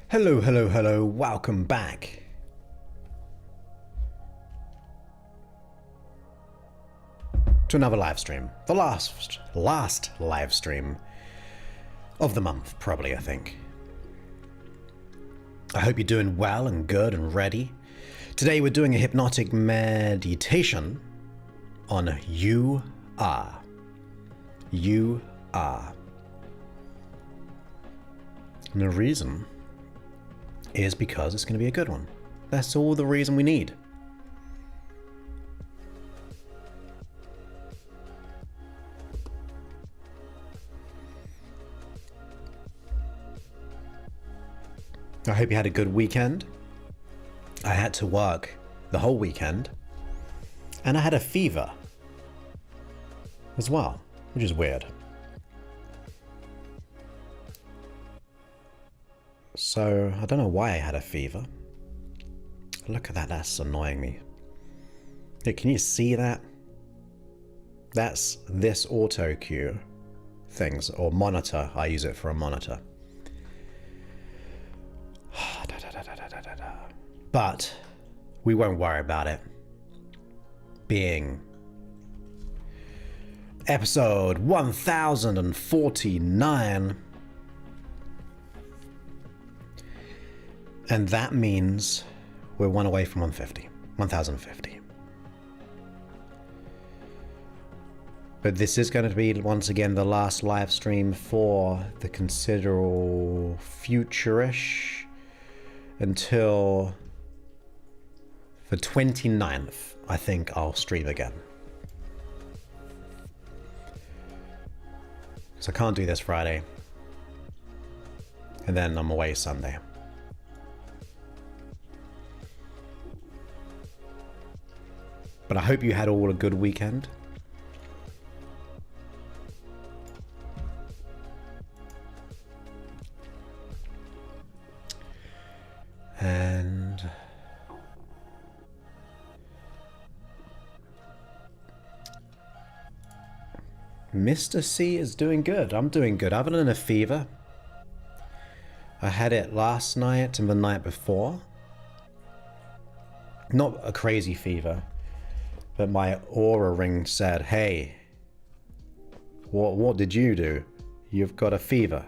Hello, hello, hello, welcome back. To another live stream. The last live stream of the month, probably, I think. I hope you're doing well and good and ready. Today we're doing a hypnotic meditation on you are. You are. And the reason is because it's going to be a good one. That's all the reason we need. I hope you had a good weekend. I had to work the whole weekend, and I had a fever as well, which is weird. So, I don't know why I had a fever. Look at that, that's annoying me. Hey, can you see that? That's this auto cue things, or monitor. I use it for a monitor. But we won't worry about it. Being episode 1049. And that means we're one away from 1050. But this is going to be, once again, the last live stream for the considerable future-ish until the 29th, I think I'll stream again. So I can't do this Friday. And then I'm away Sunday. But I hope you had all a good weekend. And Mr. C is doing good. I'm doing good. Other than a fever. I had it last night and the night before. Not a crazy fever. But my aura ring said, hey, what did you do? You've got a fever.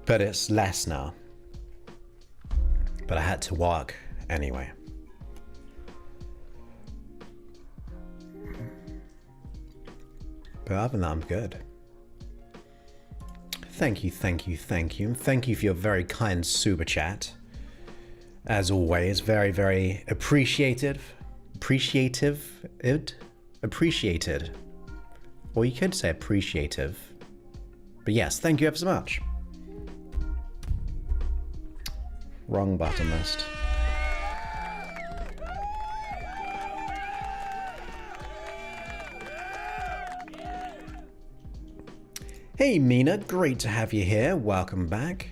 But it's less now. But I had to work anyway. But other than that, I'm good. Thank you, thank you, thank you. Thank you for your very kind super chat. As always, very, very appreciated. Or you could say appreciative. But yes, thank you ever so much. Wrong button list. Hey Mina, great to have you here. Welcome back.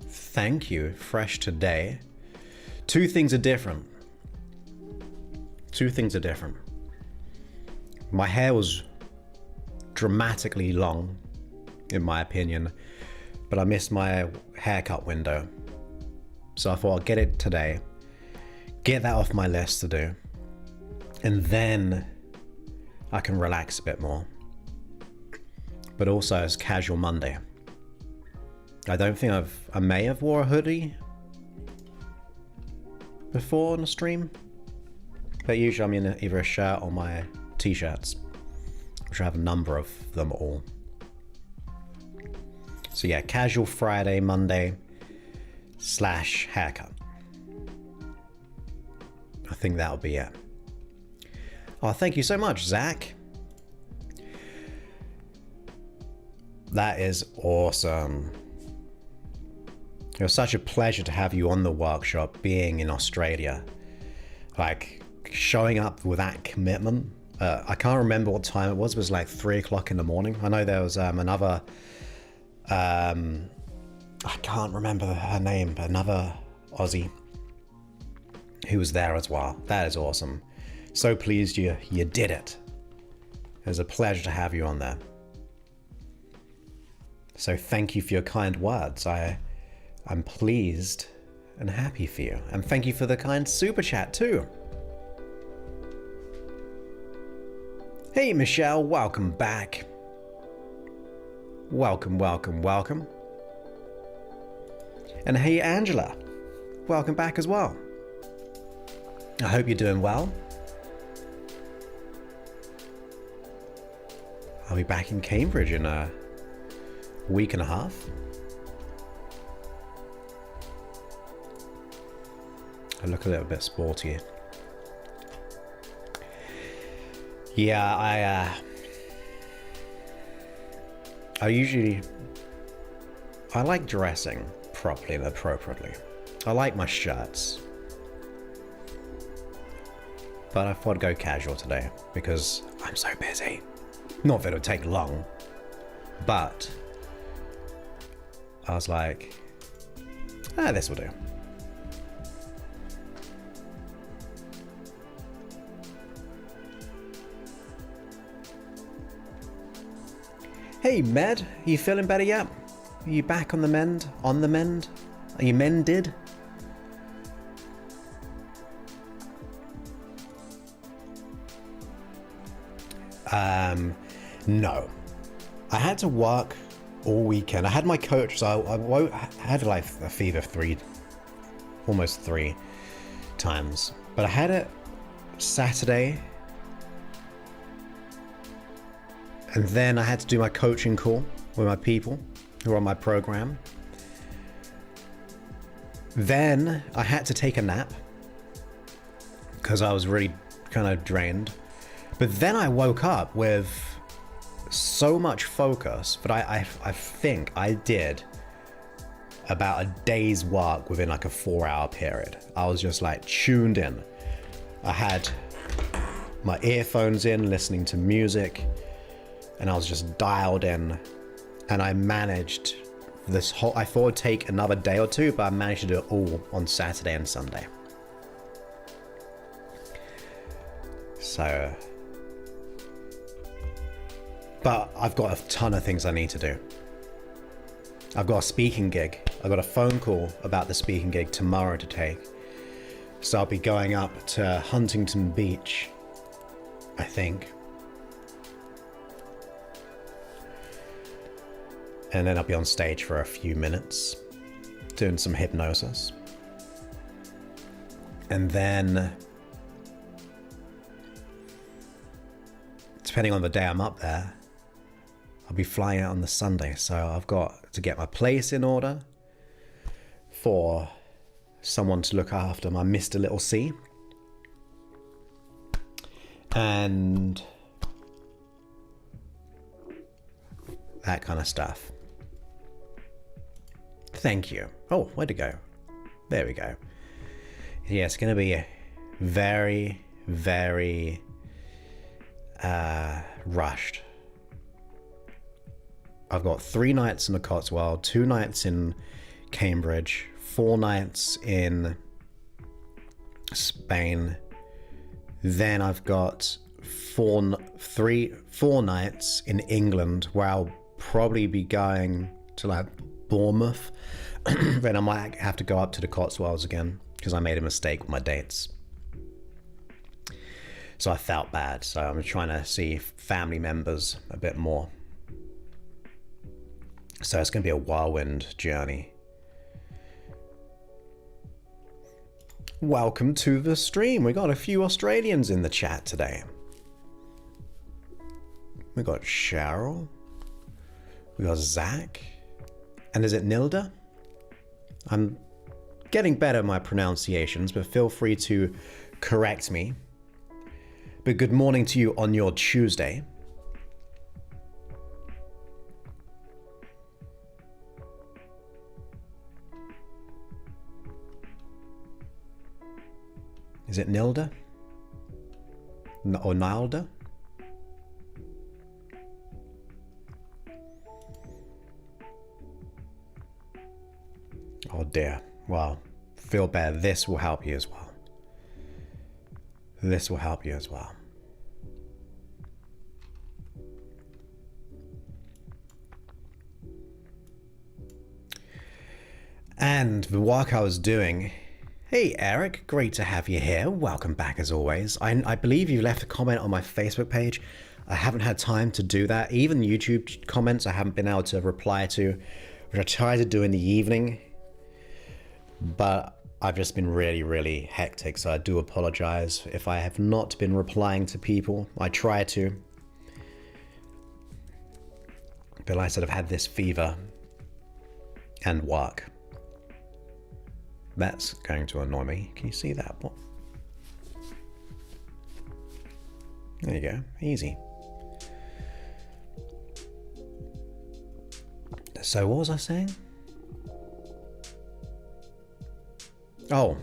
Thank you. Fresh today. Two things are different. My hair was dramatically long, in my opinion, but I missed my haircut window. So I thought I'll get it today, get that off my list to do, and then I can relax a bit more. But also it's casual Monday. I don't think I may have wore a hoodie before on a stream, but usually I'm in either a shirt or my t-shirts, which I have a number of them all. So yeah, casual Friday, Monday / haircut. I think that'll be it. Oh, thank you so much, Zach. That is awesome. It was such a pleasure to have you on the workshop, being in Australia. Like, showing up with that commitment. I can't remember what time it was like 3 o'clock in the morning. I know there was another, I can't remember her name, but another Aussie who was there as well. That is awesome. So pleased you did it. It was a pleasure to have you on there. So thank you for your kind words. I'm pleased and happy for you. And thank you for the kind super chat too. Hey Michelle, welcome back. Welcome, welcome, welcome. And hey Angela, welcome back as well. I hope you're doing well. I'll be back in Cambridge in a week and a half. I look a little bit sporty. Yeah, I like dressing properly and appropriately. I like my shirts. But I thought I'd go casual today because I'm so busy. Not that it'll take long, but I was like, this will do. Hey Med, are you feeling better yet? Are you back on the mend? On the mend? Are you mended? No. I had to work all weekend. I had my coach, so I had like a fever almost three times. But I had it Saturday. And then I had to do my coaching call with my people who are on my program. Then I had to take a nap because I was really kind of drained. But then I woke up with so much focus, but I think I did about a day's work within like a 4-hour period. I was just like tuned in. I had my earphones in, listening to music, and I was just dialed in, and I managed this whole, I thought it'd take another day or two, but I managed to do it all on Saturday and Sunday. So, but I've got a ton of things I need to do. I've got a speaking gig. I got a phone call about the speaking gig tomorrow to take. So I'll be going up to Huntington Beach, I think. And then I'll be on stage for a few minutes, doing some hypnosis. And then, depending on the day I'm up there, I'll be flying out on the Sunday. So I've got to get my place in order for someone to look after my Mr. Little C. And that kind of stuff. Thank you. Oh, where'd it go? There we go. Yeah, it's going to be very, very rushed. I've got 3 nights in the Cotswold, 2 nights in Cambridge, 4 nights in Spain. Then I've got 4 nights in England, where I'll probably be going to like Bournemouth. Then I might have to go up to the Cotswolds again because I made a mistake with my dates. So I felt bad. So I'm trying to see family members a bit more. So it's going to be a whirlwind journey. Welcome to the stream. We got a few Australians in the chat today. We got Cheryl. We got Zach. And is it Nilda? I'm getting better at my pronunciations, but feel free to correct me. But good morning to you on your Tuesday. Is it Nilda? Or Nilda? Oh dear. Well, feel better. This will help you as well. This will help you as well. And the work I was doing. Hey Eric, great to have you here. Welcome back as always. I believe you left a comment on my Facebook page. I haven't had time to do that. Even YouTube comments I haven't been able to reply to, which I try to do in the evening. But I've just been really, really hectic, so I do apologize if I have not been replying to people. I try to. But like I said, I've had this fever and work. That's going to annoy me. Can you see that? What? There you go. Easy. So what was I saying? Oh.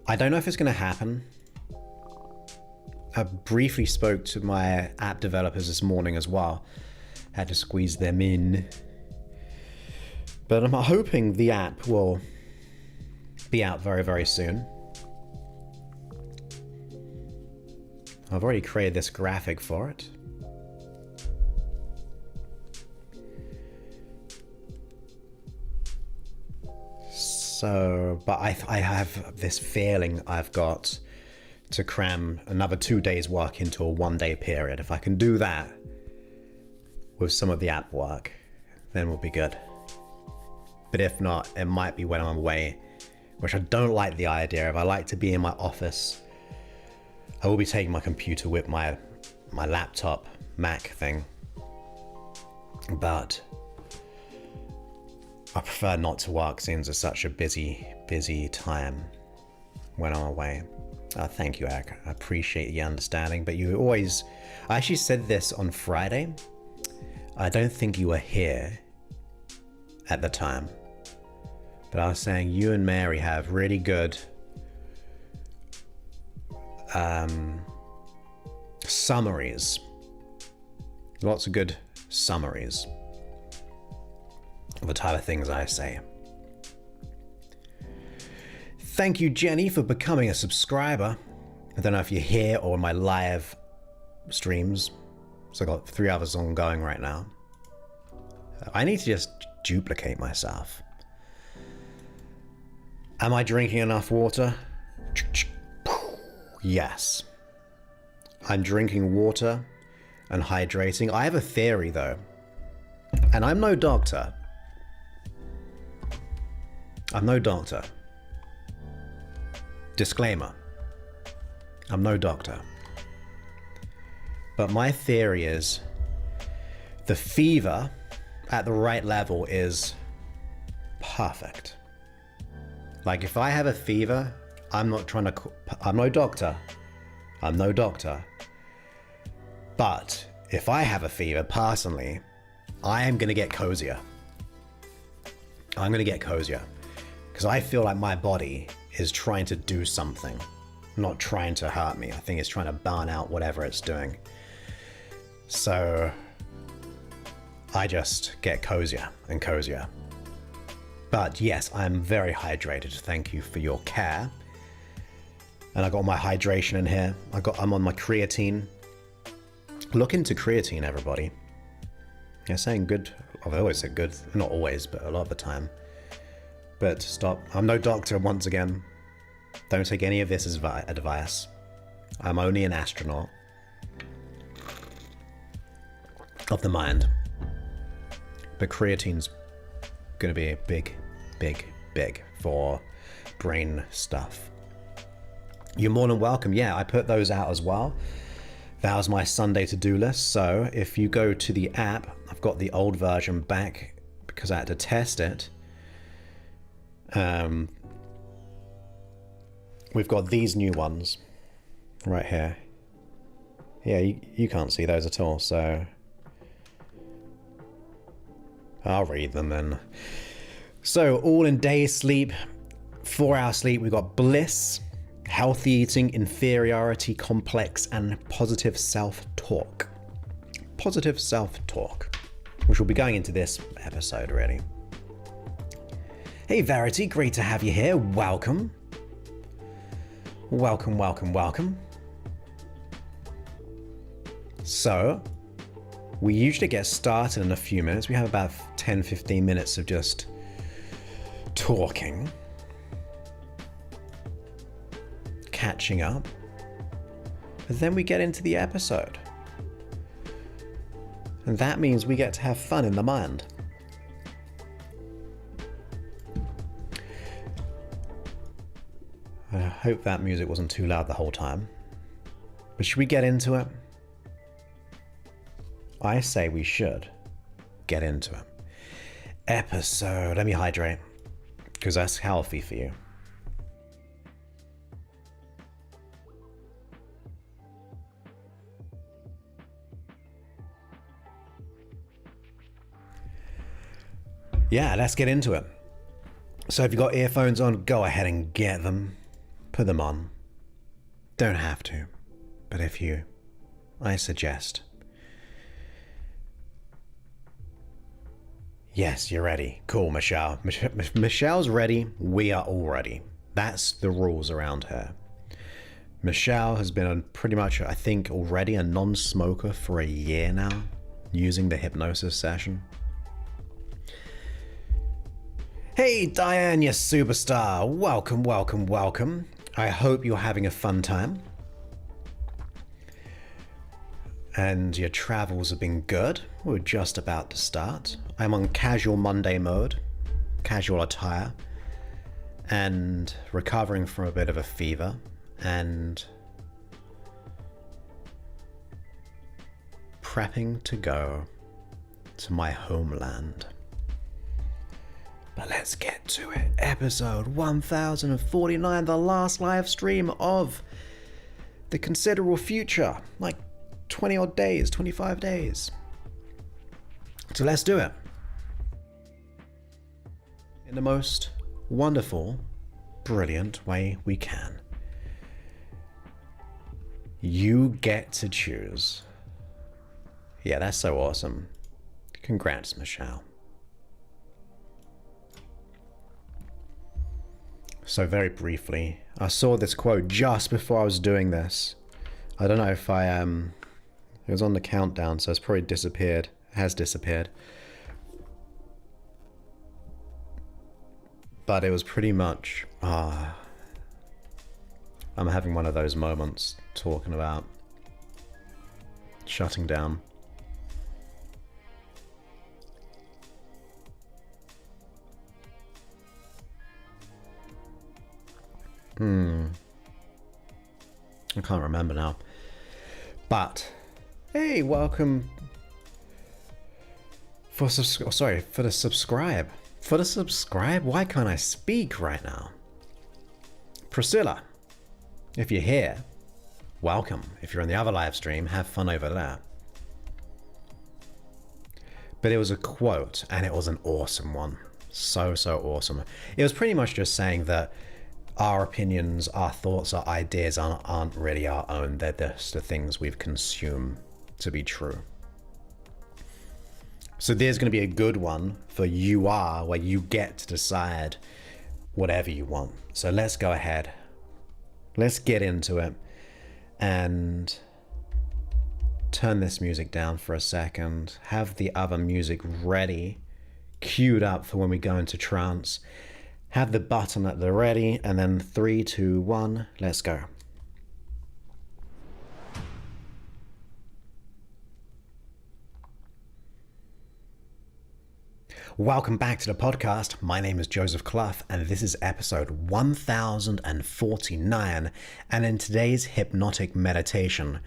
I don't know if it's going to happen. I briefly spoke to my app developers this morning as well. Had to squeeze them in. But I'm hoping the app will be out very, very soon. I've already created this graphic for it. So, but I have this feeling I've got to cram another 2 days work into a 1 day period. If I can do that with some of the app work, then we'll be good. But if not, it might be when I'm away, which I don't like the idea of. I like to be in my office. I will be taking my computer with my laptop, Mac thing. But I prefer not to work since it's such a busy time when I'm away. Thank you, Eric. I appreciate the understanding, but you always... I actually said this on Friday. I don't think you were here at the time. But I was saying you and Mary have really good summaries. Lots of good summaries of the type of things I say. Thank you, Jenny, for becoming a subscriber. I don't know if you're here or in my live streams. So I've got 3 others ongoing right now. I need to just duplicate myself. Am I drinking enough water? Yes. I'm drinking water and hydrating. I have a theory though, and I'm no doctor. I'm no doctor. Disclaimer. I'm no doctor. But my theory is the fever at the right level is perfect. Like if I have a fever, I'm no doctor. I'm no doctor. But if I have a fever personally, I am going to get cozier. I'm going to get cozier. Because I feel like my body is trying to do something. Not trying to hurt me. I think it's trying to burn out whatever it's doing. So I just get cozier and cozier. But yes, I'm very hydrated. Thank you for your care. And I got my hydration in here. I'm on my creatine. Look into creatine, everybody. They're saying good. I've always said good. Not always, but a lot of the time. But stop. I'm no doctor once again. Don't take any of this as advice. I'm only an astronaut of the mind. But creatine's going to be big for brain stuff. You're more than welcome. Yeah, I put those out as well. That was my Sunday to-do list. So if you go to the app, I've got the old version back because I had to test it. We've got these new ones right here. Yeah, you can't see those at all, so I'll read them then. So all in day sleep, 4-hour sleep, we've got bliss, healthy eating, inferiority complex, and positive self-talk. Positive self-talk, which will be going into this episode really. Hey Verity, great to have you here. Welcome. Welcome, welcome, welcome. So, we usually get started in a few minutes. We have about 10-15 minutes of just talking, catching up, and then we get into the episode. And that means we get to have fun in the mind. I hope that music wasn't too loud the whole time. But should we get into it? I say we should get into it. Episode, let me hydrate, because that's healthy for you. Yeah, let's get into it. So if you've got earphones on, go ahead and get them. Put them on. Don't have to, but if you, I suggest. Yes, you're ready. Cool, Michelle. Michelle's ready. We are all ready. That's the rules around her. Michelle has been pretty much, I think, already a non-smoker for a year now, using the hypnosis session. Hey, Diane, you superstar. Welcome, welcome, welcome. I hope you're having a fun time. And your travels have been good. We're just about to start. I'm on casual Monday mode, casual attire, and recovering from a bit of a fever, and prepping to go to my homeland. But let's get to it. Episode 1049, the last live stream of the considerable future. Like 20 odd days, 25 days. So let's do it. In the most wonderful, brilliant way we can. You get to choose. Yeah, that's so awesome. Congrats, Michelle. So very briefly, I saw this quote just before I was doing this. I don't know if it was on the countdown, so it's probably disappeared. It has disappeared. But it was pretty much, I'm having one of those moments talking about shutting down. I can't remember now. But hey, welcome for the subscribe. For the subscribe? Why can't I speak right now? Priscilla, if you're here, welcome. If you're on the other live stream, have fun over there. But it was a quote, and it was an awesome one. So awesome. It was pretty much just saying that our opinions, our thoughts, our ideas aren't really our own. They're just the things we've consumed to be true. So there's going to be a good one for you are, where you get to decide whatever you want. So let's go ahead. Let's get into it and turn this music down for a second. Have the other music ready, queued up for when we go into trance. Have the button at the ready, and then 3, 2, 1, let's go. Welcome back to the podcast. My name is Joseph Clough, and this is episode 1049. And in today's hypnotic meditation,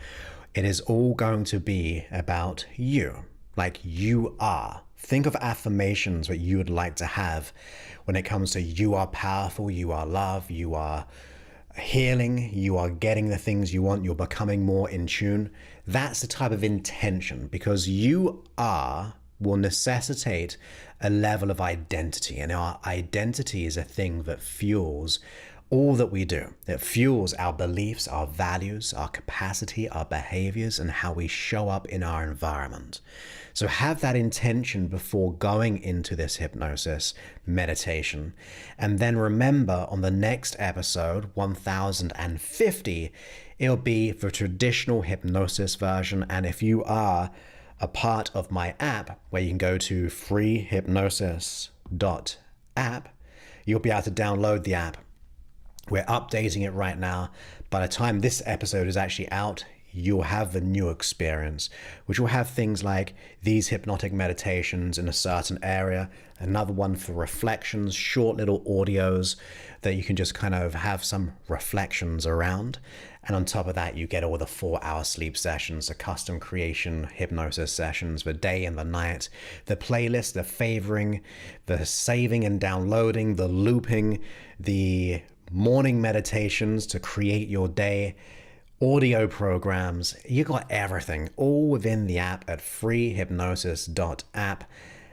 it is all going to be about you, like you are. Think of affirmations that you would like to have when it comes to you are powerful, you are love, you are healing, you are getting the things you want, you're becoming more in tune. That's the type of intention, because you are will necessitate a level of identity, and our identity is a thing that fuels all that we do. It fuels our beliefs, our values, our capacity, our behaviors, and how we show up in our environment. So have that intention before going into this hypnosis meditation. And then remember, on the next episode, 1050, it'll be the traditional hypnosis version. And if you are a part of my app, where you can go to freehypnosis.app, you'll be able to download the app. We're updating it right now. By the time this episode is actually out, you'll have the new experience, which will have things like these hypnotic meditations in a certain area, another one for reflections, short little audios that you can just kind of have some reflections around. And on top of that, you get all the 4-hour sleep sessions, the custom creation hypnosis sessions, the day and the night, the playlist, the favoring, the saving and downloading, the looping, the morning meditations to create your day, audio programs. You got everything all within the app at freehypnosis.app.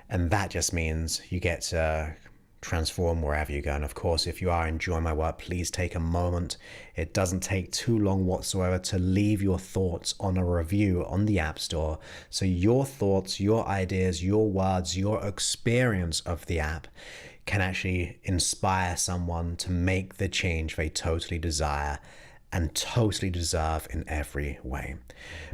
And that just means you get to transform wherever you go. And of course, if you are enjoying my work, please take a moment. It doesn't take too long whatsoever to leave your thoughts on a review on the App Store. So your thoughts, your ideas, your words, your experience of the app can actually inspire someone to make the change they totally desire and totally deserve in every way.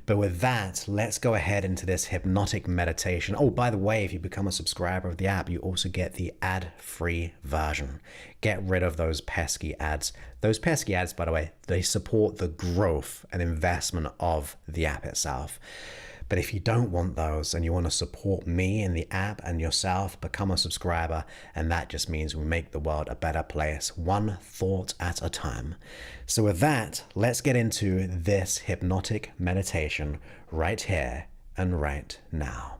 But with that, let's go ahead into this hypnotic meditation. Oh, by the way, if you become a subscriber of the app, you also get the ad-free version. Get rid of those pesky ads. Those pesky ads, by the way, they support the growth and investment of the app itself. But if you don't want those and you want to support me and the app and yourself, become a subscriber. And that just means we make the world a better place, one thought at a time. So with that, let's get into this hypnotic meditation right here and right now.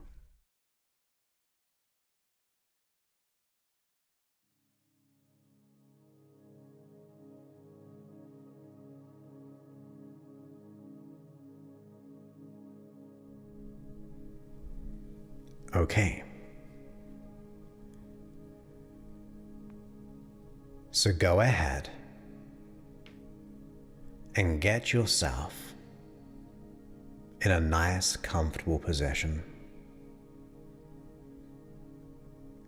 Okay. So go ahead and get yourself in a nice, comfortable position.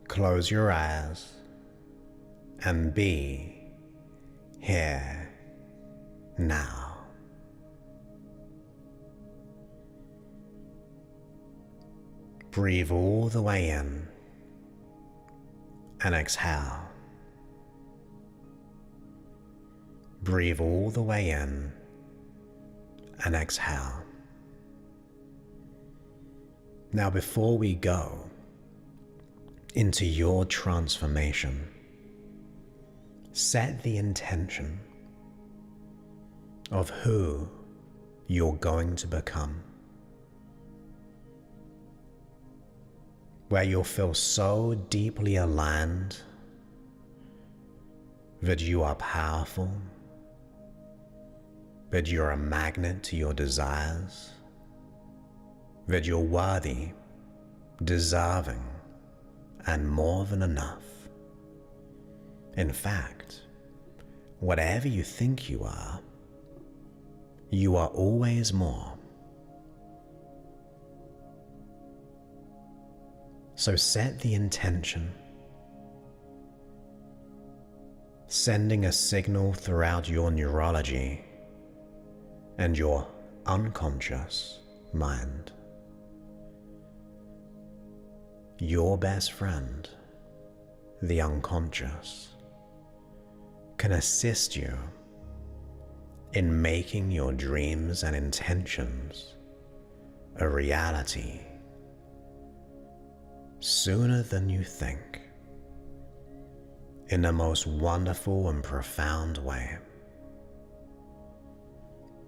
Close your eyes and be here now. Breathe all the way in and exhale. Breathe all the way in and exhale. Now, before we go into your transformation, set the intention of who you're going to become, where you'll feel so deeply aligned that you are powerful, that you're a magnet to your desires, that you're worthy, deserving, and more than enough. In fact, whatever you think you are always more. So set the intention, sending a signal throughout your neurology and your unconscious mind. Your best friend, the unconscious, can assist you in making your dreams and intentions a reality sooner than you think, in the most wonderful and profound way.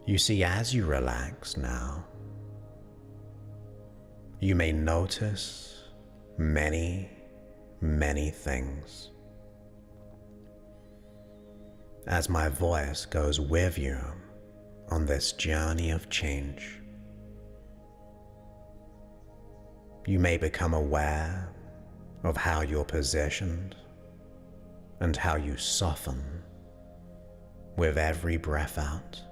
You see, as you relax now, you may notice many, many things as my voice goes with you on this journey of change. You may become aware of how you're positioned and how you soften with every breath out,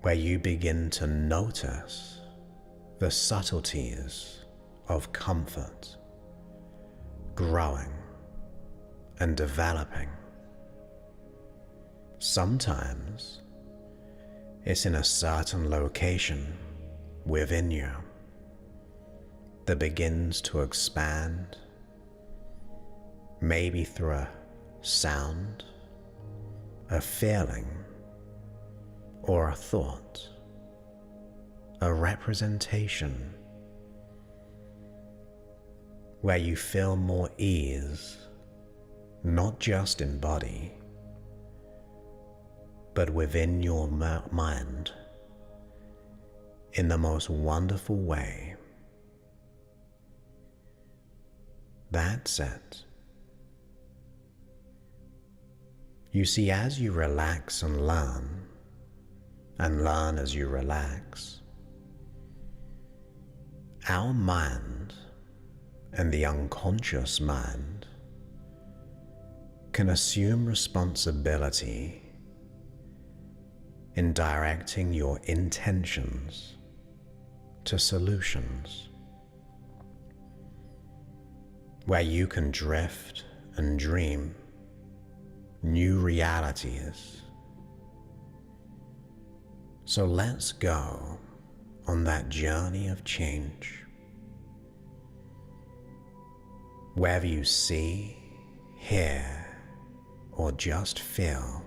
where you begin to notice the subtleties of comfort growing and developing. Sometimes it's in a certain location within you, that begins to expand, maybe through a sound, a feeling, or a thought, a representation, where you feel more ease, not just in body, but within your mind, in the most wonderful way. That's it. You see, as you relax and learn as you relax, our mind and the unconscious mind can assume responsibility in directing your intentions to solutions, where you can drift and dream new realities. So let's go on that journey of change. Wherever you see, hear, or just feel,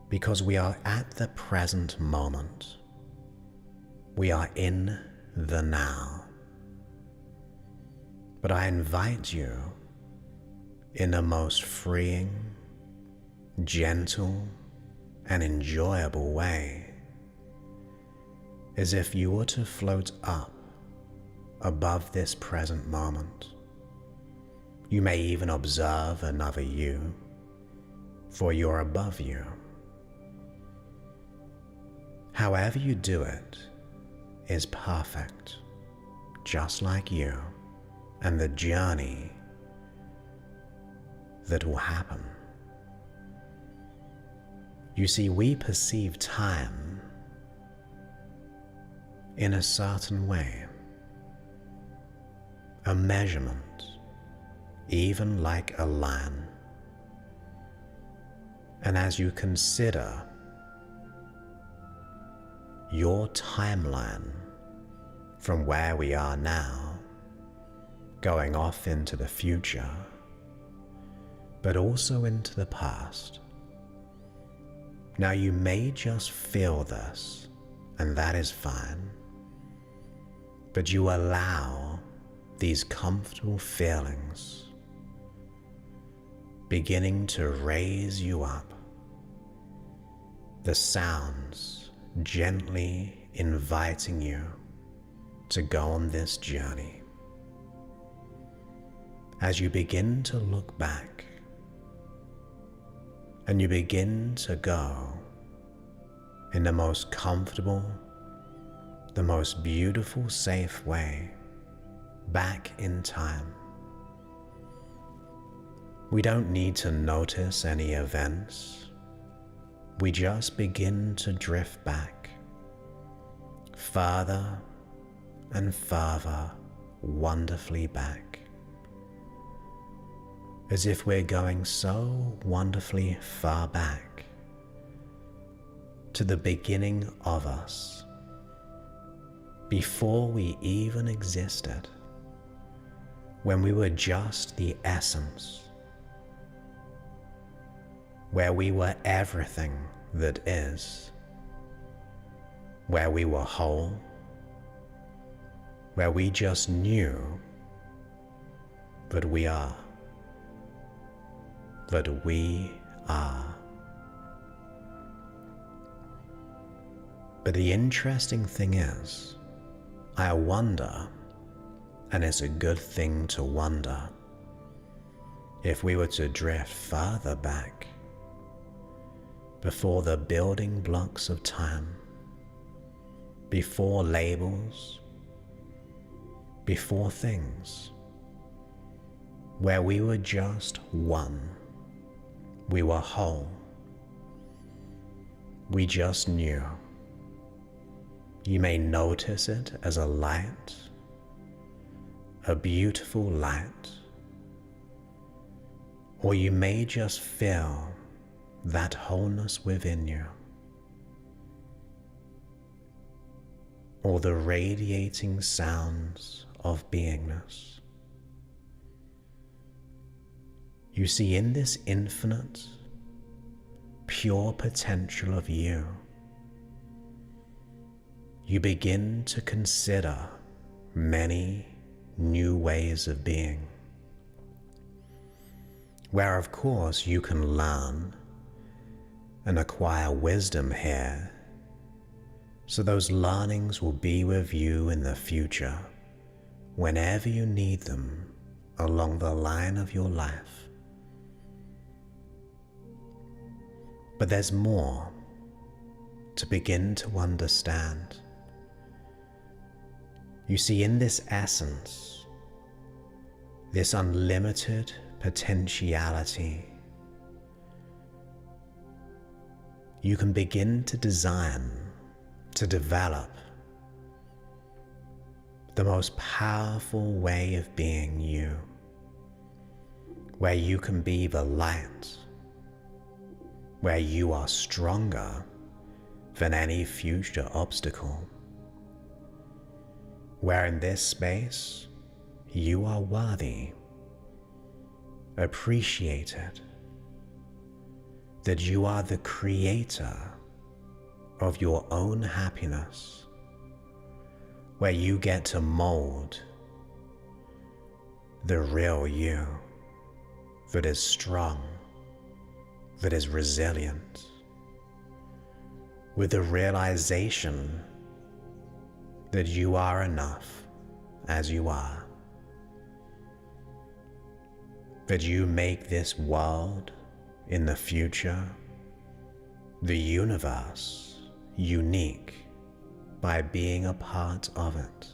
because we are at the present moment. We are in the now. But I invite you in a most freeing, gentle, and enjoyable way, as if you were to float up above this present moment. You may even observe another you, for you're above you. However you do it is perfect, just like you and the journey that will happen. You see, we perceive time in a certain way, a measurement, even like a line. And as you consider your timeline from where we are now, going off into the future, but also into the past. Now you may just feel this, and that is fine, but you allow these comfortable feelings beginning to raise you up, the sounds gently inviting you to go on this journey. As you begin to look back, and you begin to go in the most comfortable, the most beautiful, safe way back in time. We don't need to notice any events. We just begin to drift back, further and further, wonderfully back, as if we're going so wonderfully far back to the beginning of us, before we even existed, when we were just the essence, where we were everything that is, where we were whole, where we just knew that we are. That we are. But the interesting thing is, I wonder, and it's a good thing to wonder, if we were to drift further back, before the building blocks of time, before labels, before things, where we were just one. We were whole. We just knew. You may notice it as a light, a beautiful light, or you may just feel that wholeness within you. or the radiating sounds of beingness. You see in this infinite, pure potential of you, you begin to consider many new ways of being, where of course you can learn and acquire wisdom here, so those learnings will be with you in the future whenever you need them along the line of your life. But there's more to begin to understand. You see, in this essence, this unlimited potentiality, you can begin to design, to develop the most powerful way of being you, where you can be the light, where you are stronger than any future obstacle, where in this space you are worthy, appreciated, that you are the creator of your own happiness, where you get to mold the real you that is strong, that is resilient, with the realization that you are enough as you are, that you make this world in the future, the universe, unique by being a part of it,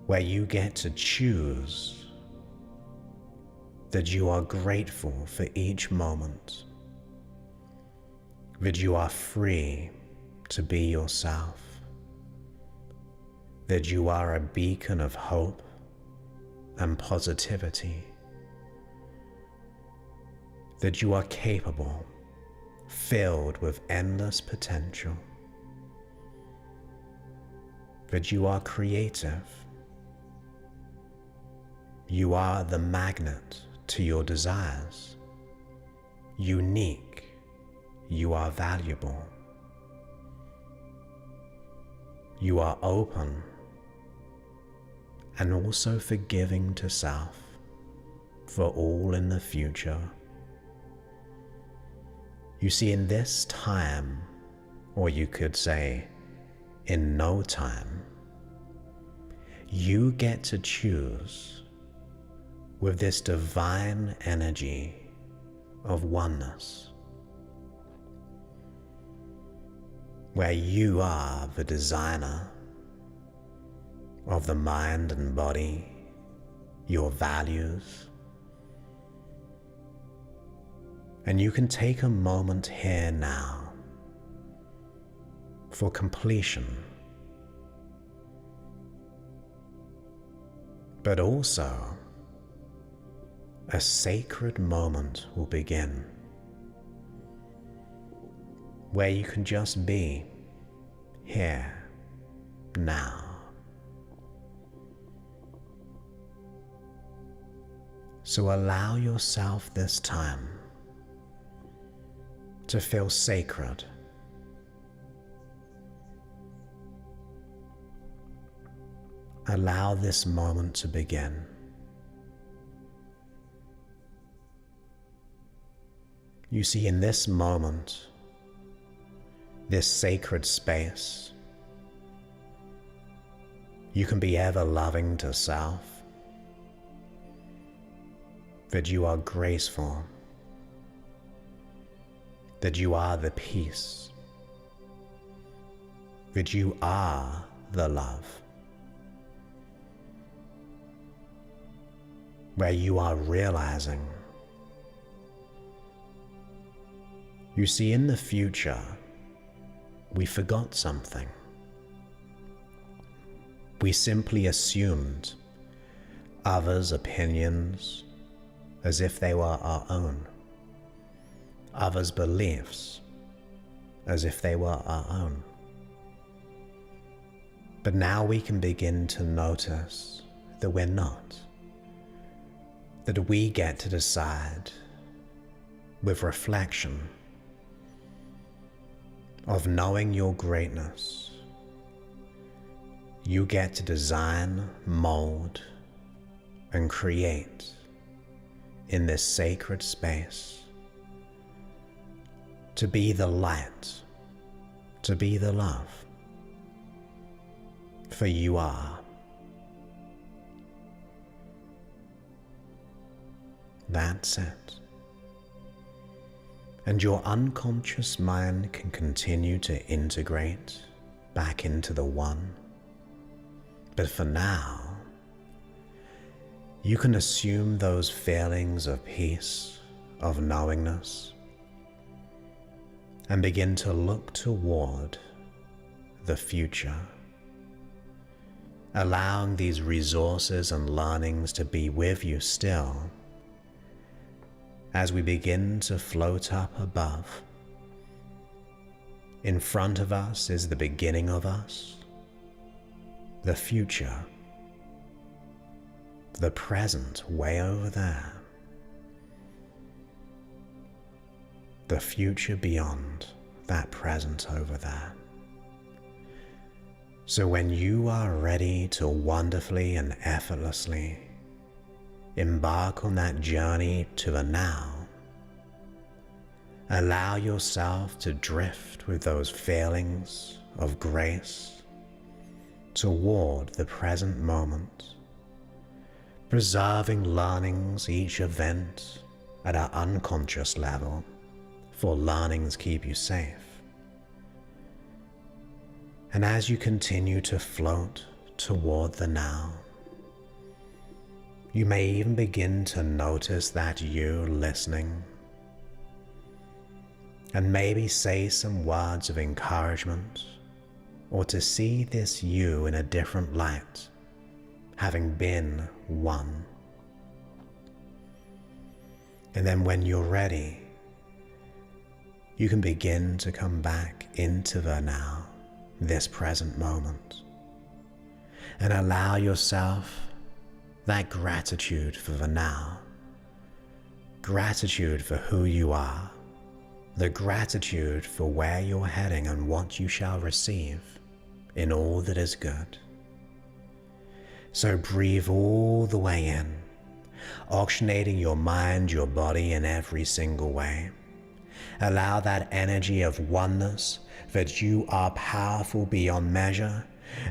where you get to choose, that you are grateful for each moment, that you are free to be yourself, that you are a beacon of hope and positivity, that you are capable, filled with endless potential, that you are creative, you are the magnet to your desires, unique, you are valuable, you are open and also forgiving to self for all in the future. You see, in this time, or you could say in no time, you get to choose with this divine energy of oneness, where you are the designer of the mind and body, your values. And you can take a moment here now for completion, but also a sacred moment will begin, where you can just be here now. So allow yourself this time to feel sacred. Allow this moment to begin. You see, in this moment, this sacred space, you can be ever loving to self, that you are graceful, that you are the peace, that you are the love, where you are realizing. You see, in the future, we forgot something. We simply assumed others' opinions as if they were our own, others' beliefs as if they were our own. But now we can begin to notice that we're not. That we get to decide with reflection of knowing your greatness. You get to design, mold, and create in this sacred space to be the light, to be the love. For you are. That's it. And your unconscious mind can continue to integrate back into the one. But for now, you can assume those feelings of peace, of knowingness, and begin to look toward the future, allowing these resources and learnings to be with you still as we begin to float up above. In front of us is the beginning of us, the future, the present way over there, the future beyond that present over there. So when you are ready to wonderfully and effortlessly embark on that journey to the now, allow yourself to drift with those feelings of grace toward the present moment, preserving learnings each event at our unconscious level, for learnings keep you safe. And as you continue to float toward the now, you may even begin to notice that you listening, and maybe say some words of encouragement, or to see this you in a different light, having been one. And then when you're ready, you can begin to come back into the now, this present moment, and allow yourself that gratitude for the now, gratitude for who you are, the gratitude for where you're heading and what you shall receive in all that is good. So breathe all the way in, oxygenating your mind, your body in every single way. Allow that energy of oneness, that you are powerful beyond measure,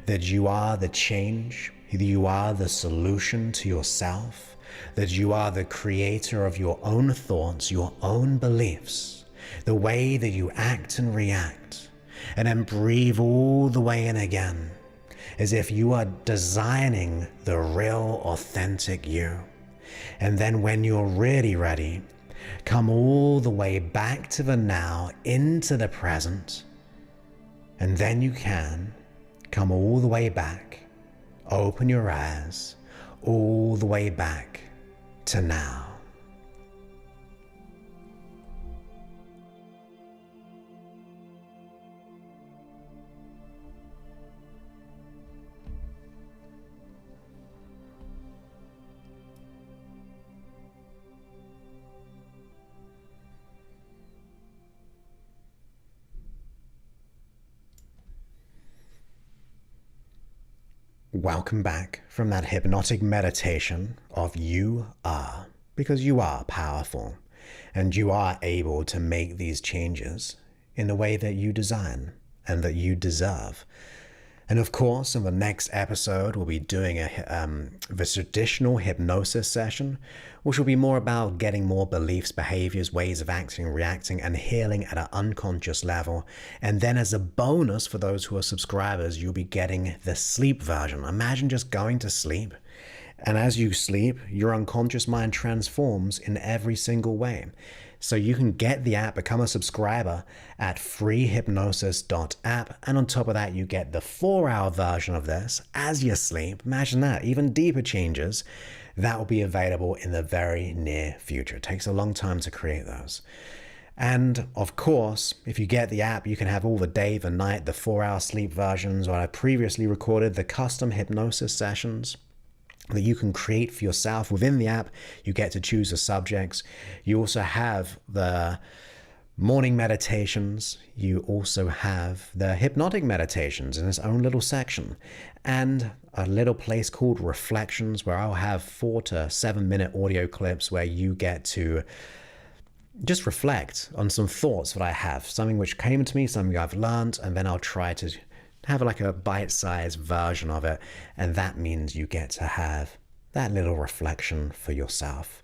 that you are the change, that you are the solution to yourself, that you are the creator of your own thoughts, your own beliefs, the way that you act and react. And then breathe all the way in again, as if you are designing the real, authentic you. And then when you're really ready, come all the way back to the now, into the present, and then you can come all the way back, open your eyes, all the way back to now. Welcome back from that hypnotic meditation of you are, because you are powerful and you are able to make these changes in the way that you design and that you deserve. And of course, in the next episode, we'll be doing the traditional hypnosis session, which will be more about getting more beliefs, behaviors, ways of acting, reacting, and healing at an unconscious level. And then as a bonus for those who are subscribers, you'll be getting the sleep version. Imagine just going to sleep. And as you sleep, your unconscious mind transforms in every single way. So you can get the app, become a subscriber at freehypnosis.app. And on top of that, you get the 4-hour version of this as you sleep. Imagine that, even deeper changes. That will be available in the very near future. It takes a long time to create those. And of course, if you get the app, you can have all the day, the night, the 4-hour sleep versions, or I previously recorded the custom hypnosis sessions that you can create for yourself within the app. You get to choose the subjects. You also have the morning meditations. You also have the hypnotic meditations in its own little section, and a little place called Reflections, where I'll have 4 to 7 minute audio clips where you get to just reflect on some thoughts that I have, something which came to me, something I've learned, and then I'll try to have like a bite-sized version of it. And that means you get to have that little reflection for yourself.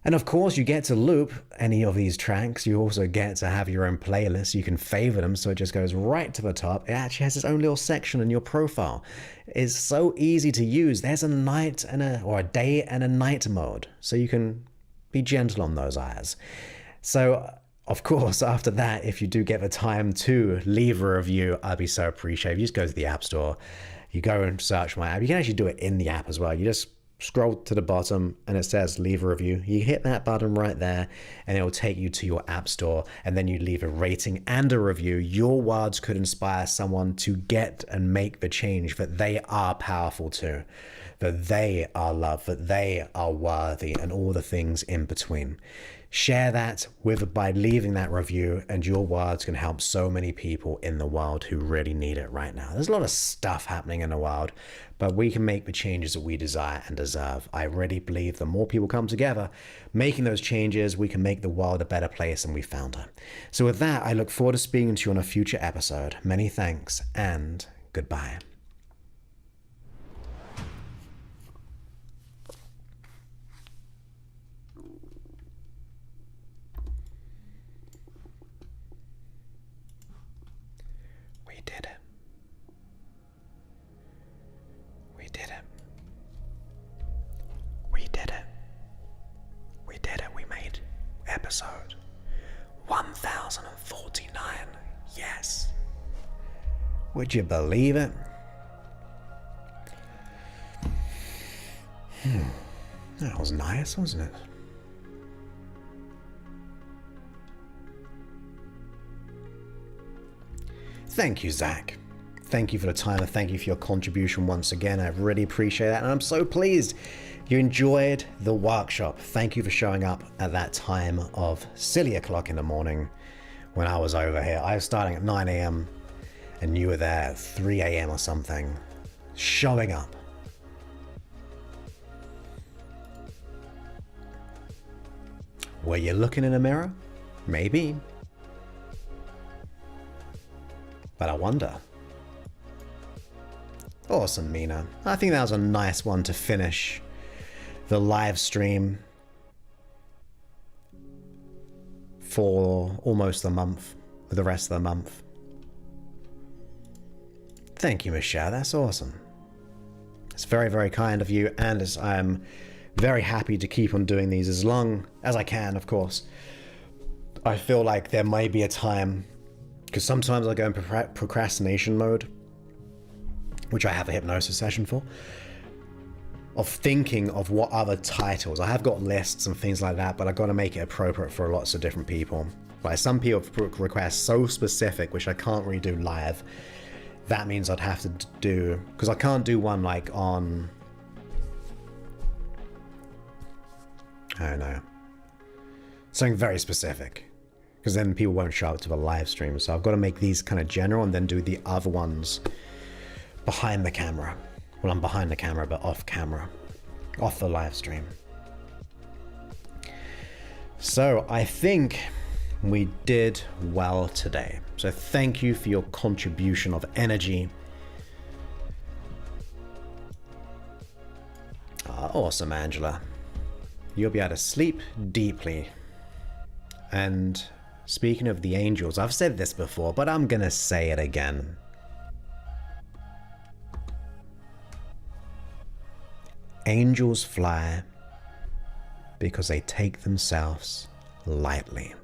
And of course, you get to loop any of these tracks. You also get to have your own playlist. You can favorite them, so it just goes right to the top. It actually has its own little section in your profile. It's so easy to use. There's a night or a day and a night mode, so you can be gentle on those eyes. So, of course, after that, if you do get the time to leave a review, I'd be so appreciative. You just go to the App Store, you go and search my app. You can actually do it in the app as well. You just scroll to the bottom and it says leave a review. You hit that button right there and it will take you to your App Store, and then you leave a rating and a review. Your words could inspire someone to get and make the change that they are powerful to, that they are loved, that they are worthy, and all the things in between. Share that by leaving that review, and your words can help so many people in the world who really need it right now. There's a lot of stuff happening in the world, but we can make the changes that we desire and deserve. I really believe the more people come together making those changes, we can make the world a better place than we found it. So with that, I look forward to speaking to you on a future episode. Many thanks and goodbye. We did it. We did it. We did it. We did it. We made episode 1049. Yes. Would you believe it? That was nice, wasn't it? Thank you, Zach. Thank you for the time, and thank you for your contribution once again. I really appreciate that, and I'm so pleased you enjoyed the workshop. Thank you for showing up at that time of silly o'clock in the morning when I was over here. I was starting at 9 a.m. and you were there at 3 a.m. or something, showing up. Were you looking in a mirror? Maybe. But I wonder. Awesome, Mina. I think that was a nice one to finish the live stream for almost a month, for the rest of the month. Thank you, Michelle. That's awesome. It's very, very kind of you, and I'm very happy to keep on doing these as long as I can, of course. I feel like there may be a time, because sometimes I go in procrastination mode, which I have a hypnosis session for, of thinking of what other titles. I have got lists and things like that, but I've got to make it appropriate for lots of different people. Like some people request so specific, which I can't really do live. That means I'd have to do, because I can't do one like on, I don't know, something very specific, because then people won't show up to the live stream. So I've got to make these kind of general and then do the other ones behind the camera. Well, I'm behind the camera, but off camera, off the live stream. So I think we did well today. So thank you for your contribution of energy. Awesome, Angela. You'll be able to sleep deeply. And speaking of the angels, I've said this before, but I'm gonna say it again. Angels fly because they take themselves lightly.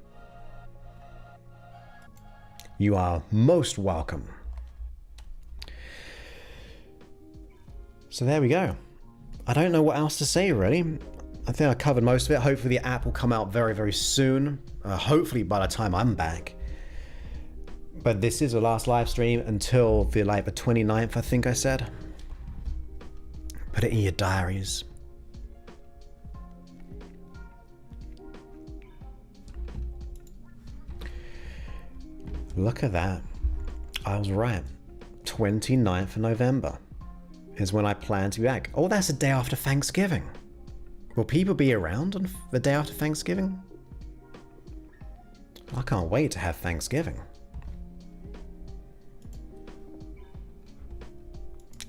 You are most welcome. So there we go. I don't know what else to say, really. I think I covered most of it. Hopefully the app will come out very, very soon. Hopefully by the time I'm back. But this is the last live stream until the 29th, I think I said. Put it in your diaries. Look at that. I was right. 29th of November is when I plan to be back. Oh, that's the day after Thanksgiving. Will people be around on the day after Thanksgiving? I can't wait to have Thanksgiving.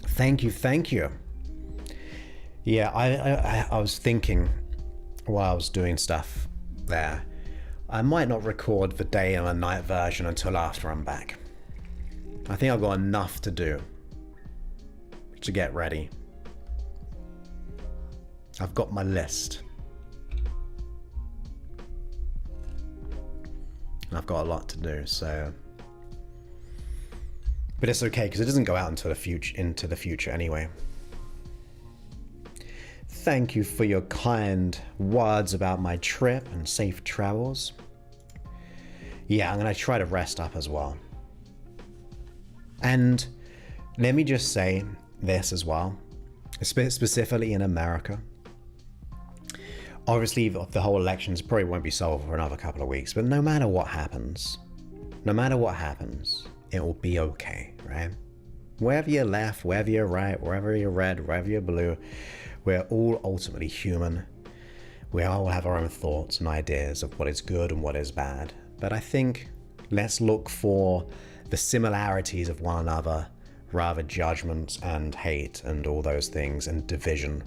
Thank you, thank you. Yeah, I was thinking while I was doing stuff there, I might not record the day and the night version until after I'm back. I think I've got enough to do to get ready. I've got my list. I've got a lot to do, so. But it's okay because it doesn't go out into the future anyway. Thank you for your kind words about my trip and safe travels. Yeah, I'm gonna try to rest up as well. And let me just say this as well, specifically in America. Obviously, the whole elections probably won't be solved for another couple of weeks, but no matter what happens, it will be okay, right? Wherever you're left, wherever you're right, wherever you're red, wherever you're blue, we're all ultimately human. We all have our own thoughts and ideas of what is good and what is bad. But I think let's look for the similarities of one another, rather judgments and hate and all those things and division.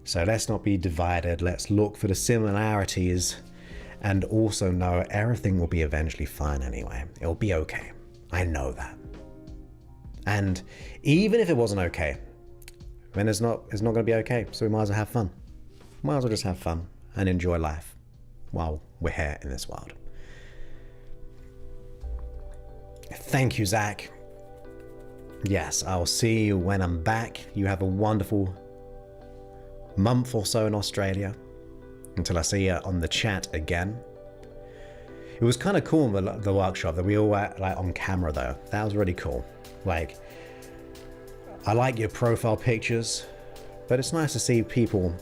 So let's not be divided. Let's look for the similarities and also know everything will be eventually fine anyway. It'll be okay. I know that. And even if it wasn't okay, then it's not going to be okay. So we might as well have fun. Might as well just have fun and enjoy life while we're here in this world. Thank you, Zach. Yes, I'll see you when I'm back. You have a wonderful month or so in Australia until I see you on the chat again. It was kind of cool in the workshop that we all were on camera though. That was really cool. Like, I like your profile pictures, but it's nice to see people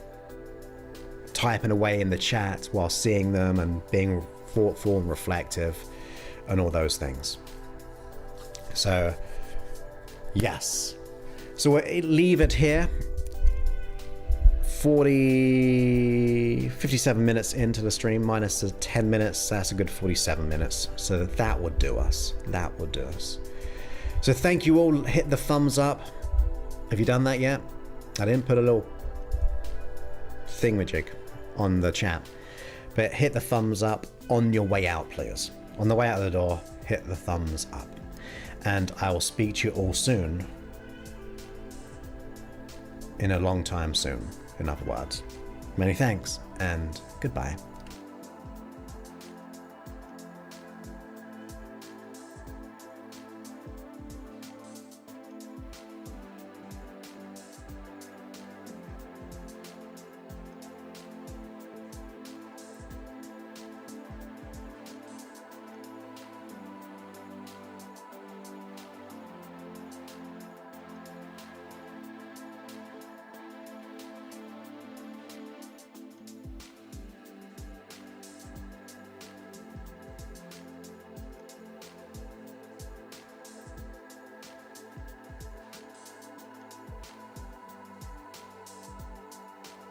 typing away in the chat while seeing them and being thoughtful and reflective and all those things. So, yes. So we'll leave it here. 57 minutes into the stream, minus the 10 minutes, that's a good 47 minutes. So that would do us. That would do us. So thank you all. Hit the thumbs up. Have you done that yet? I didn't put a little thingamajig on the chat. But hit the thumbs up on your way out, please. On the way out the door, hit the thumbs up. And I will speak to you all soon. In a long time soon, in other words. Many thanks, and goodbye.